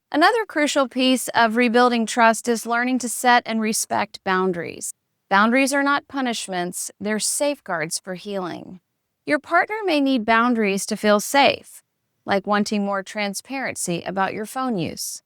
Another crucial piece of rebuilding trust is learning to set and respect boundaries. Boundaries are not punishments, they're safeguards for healing. Your partner may need boundaries to feel safe, like wanting more transparency about your phone use,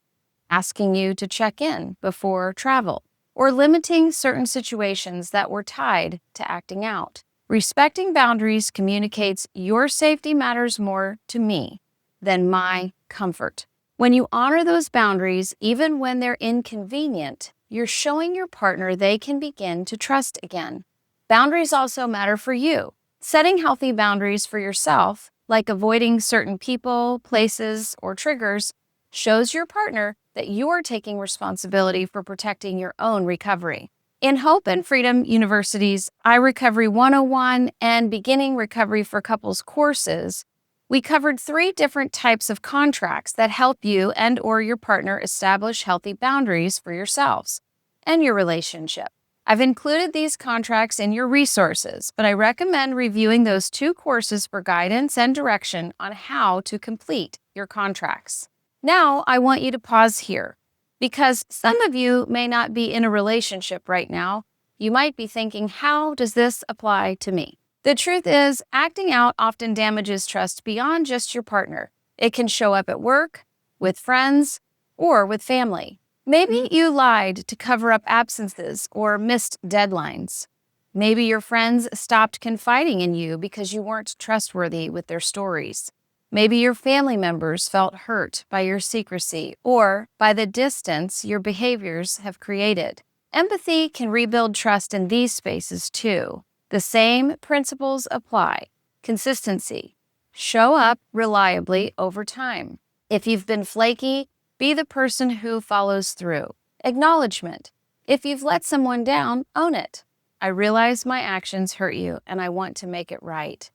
asking you to check in before travel, or limiting certain situations that were tied to acting out. Respecting boundaries communicates your safety matters more to me than my comfort. When you honor those boundaries, even when they're inconvenient, you're showing your partner they can begin to trust again. Boundaries also matter for you. Setting healthy boundaries for yourself, like avoiding certain people, places, or triggers, shows your partner that you're taking responsibility for protecting your own recovery. In Hope and Freedom University's iRecovery 101 and Beginning Recovery for Couples courses, we covered 3 different types of contracts that help you and/or your partner establish healthy boundaries for yourselves and your relationship. I've included these contracts in your resources, but I recommend reviewing those 2 courses for guidance and direction on how to complete your contracts. Now, I want you to pause here because some of you may not be in a relationship right now. You might be thinking, how does this apply to me? The truth is, acting out often damages trust beyond just your partner. It can show up at work, with friends, or with family. Maybe you lied to cover up absences or missed deadlines. Maybe your friends stopped confiding in you because you weren't trustworthy with their stories. Maybe your family members felt hurt by your secrecy or by the distance your behaviors have created. Empathy can rebuild trust in these spaces too. The same principles apply. Consistency. Show up reliably over time. If you've been flaky, be the person who follows through. Acknowledgement. If you've let someone down, own it. I realize my actions hurt you and I want to make it right.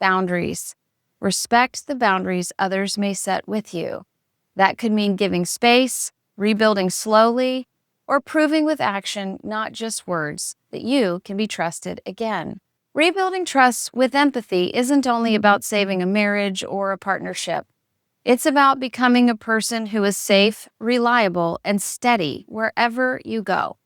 Boundaries. Respect the boundaries others may set with you. That could mean giving space, rebuilding slowly, or proving with action, not just words, that you can be trusted again. Rebuilding trust with empathy isn't only about saving a marriage or a partnership. It's about becoming a person who is safe, reliable, and steady wherever you go.